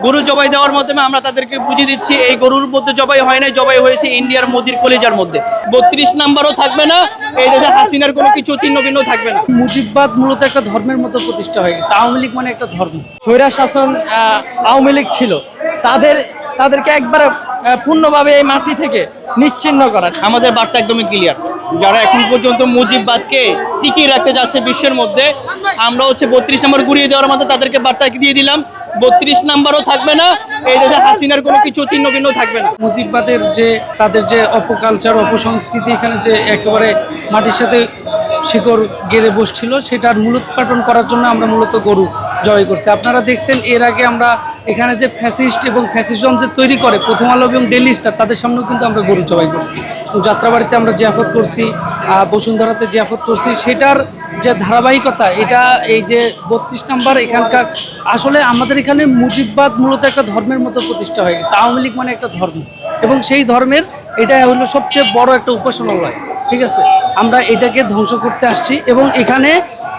গরু জবাই দেওয়ার মাধ্যমে আমরা তাদেরকে বুঝিয়ে দিচ্ছি এই গরুর মধ্যে জবাই হয় নাই, জবাই হয়েছে ইন্ডিয়ার মোদির কলিজার মধ্যে। ৩২ নাম্বারও থাকবে না, এই দেশে হাসিনার কোনো কিছু চিহ্ন ভিন্ন থাকবে না। মুজিববাদ মূলত একটা ধর্মের মতো প্রতিষ্ঠা হয়ে গেছে। আওয়ামী লীগ মানে একটা ধর্ম, স্বৈরাচার শাসন আওয়ামী লীগ ছিল, তাদেরকে একবার পূর্ণভাবে এই মাটি থেকে নিশ্চিহ্ন করা। আমাদের বার্তা একদমই ক্লিয়ার, যারা এখন পর্যন্ত মুজিববাদকে টিকিয়ে রাখতে যাচ্ছে বিশ্বের মধ্যে, আমরা 32 নম্বর ঘুরিয়ে দেওয়ার মধ্যে তাদেরকে বার্তা দিয়ে দিলাম 32 নাম্বারও থাকবে না, এই দেশে হাসিনার কোনো কিছু চিহ্ন ভিন্ন থাকবে না। মুজিববাদের যে তাদের যে অপকালচার, অপসংস্কৃতি এখানে যে একেবারে মাটির সাথে শিকড় গেড়ে বসছিল, সেটার মূলোৎপাটন করার জন্য আমরা মূলত গরু জবাই করছি। আপনারা দেখছেন এর আগে আমরা এখানে যে ফ্যাসিস্ট এবং ফ্যাসিজম যে তৈরি করে প্রথম আলো এবং ডেইলি স্টার, তাদের সামনেও কিন্তু আমরা গরু জবাই করছি। যাত্রাবাড়িতে আমরা জিয়াফত করছি, বসুন্ধরাতে জিয়াফত করছি। সেটার যে ধারাবাহিকতা, এটা এই যে 32 নাম্বার এখানকার, আসলে আমাদের এখানে মুজিববাদ মূলত একটা ধর্মের মতো প্রতিষ্ঠা হয়ে গেছে। আওয়ামী লীগ মানে একটা ধর্ম, এবং সেই ধর্মের এটা হলো সবচেয়ে বড় একটা উপাসনালয়। ঠিক আছে, আমরা এটাকে ধ্বংস করতে আসছি এবং এখানে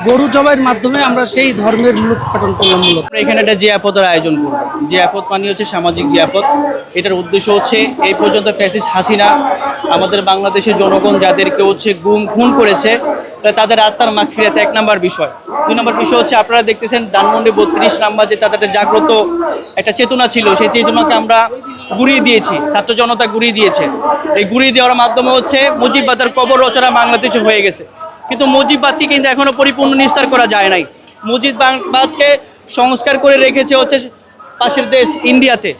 গরু জবাইয়ের মাধ্যমে আমরা সেই ধর্মের মূলোৎপাটন করলাম। মূলত এখানে একটা জিয়াপতের আয়োজন করব। জিয়াপত মানে হচ্ছে সামাজিক জিয়াপত। এটার উদ্দেশ্য হচ্ছে এই পর্যন্ত ফ্যাসিস্ট হাসিনা আমাদের বাংলাদেশের জনগণ যাদেরকে খুন করেছে, তাদের আত্মার মাগফিরাত 1 নম্বর বিষয়। 2 নম্বর বিষয় হচ্ছে আপনারা দেখতেছেন ধানমন্ডি 32 নাম্বার যে তাদের জাগ্রত একটা চেতনা ছিল, সেই চেতনাকে আমরা গুড়িয়ে দিয়েছি, ছাত্র জনতা গুড়িয়ে দিয়েছে। এই গুড়িয়ে দেওয়ার মাধ্যমে হচ্ছে মুজিববাদের কবর রচনা বাংলাদেশে হয়ে গেছে, কিন্তু মুজিববাদকে কিন্তু এখনো পরিপূর্ণ নিস্তার করা যায় নাই। মুজিববাদকে সংস্কার করে রেখেছে হচ্ছে পাশের দেশ ইন্ডিয়াতে।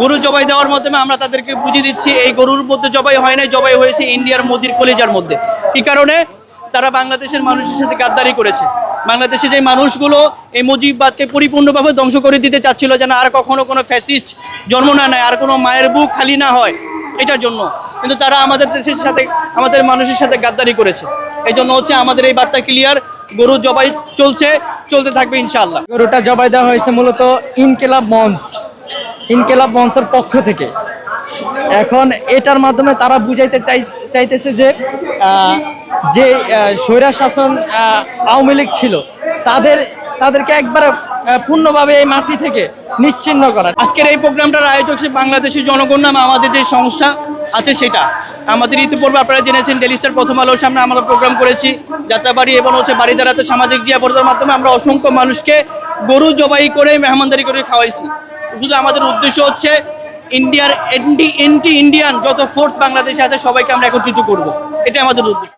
গরু জবাই দেওয়ার মাধ্যমে আমরা তাদেরকে বুঝিয়ে দিচ্ছি এই গরুর মধ্যে জবাই হয় নাই, জবাই হয়েছে ইন্ডিয়ার মোদির কলিজার মধ্যে। কি কারণে? তারা বাংলাদেশের মানুষের সাথে গাদ্দারি করেছে। বাংলাদেশে যে মানুষগুলো এই মুজিববাদকে পরিপূর্ণভাবে ধ্বংস করে দিতে চাচ্ছিল, যেন আর কখনো কোনো ফ্যাসিস্ট জন্ম না নেয়, আর কোনো মায়ের বুক খালি না হয়, এটার জন্য কিন্তু তারা আমাদের দেশের সাথে, আমাদের মানুষের সাথে গাদ্দারি করেছে। এই জন্য হচ্ছে আমাদের এই বার্তা ক্লিয়ার, গরু জবাই চলতে থাকবে ইনশাআল্লাহ। গরুটা জবাই দেওয়া হয়েছে মূলত ইনকেলাব মঞ্চের পক্ষ থেকে। এখন এটার মাধ্যমে তারা বুঝাইতে চাইতেছে যে স্বৈরাচার শাসন আওয়ামী লীগ ছিল, তাদেরকে একবার পূর্ণভাবে এই মাটি থেকে নিশ্চিহ্ন করা। আজকের এই প্রোগ্রামটার আয়োজক বাংলাদেশের জনগণ নামে আমাদের যে সংস্থা আছে সেটা। আমাদের ইতিপূর্বে আপনারা জেনেছেন ডেইলি স্টার, প্রথম আলোর সামনে আমরা প্রোগ্রাম করেছি, যাত্রাবাড়ি এবং হচ্ছে বাড়িদারাতে সামাজিক জিয়াপতের মাধ্যমে আমরা অসংখ্য মানুষকে গরু জবাই করে মেহমানদারি করে খাওয়াইছি। শুধু আমাদের উদ্দেশ্য হচ্ছে ইন্ডিয়ার ইন্ডিয়ান যত ফোর্স বাংলাদেশে আছে সবাইকে আমরা একত্রিত করব, এটা আমাদের উদ্দেশ্য।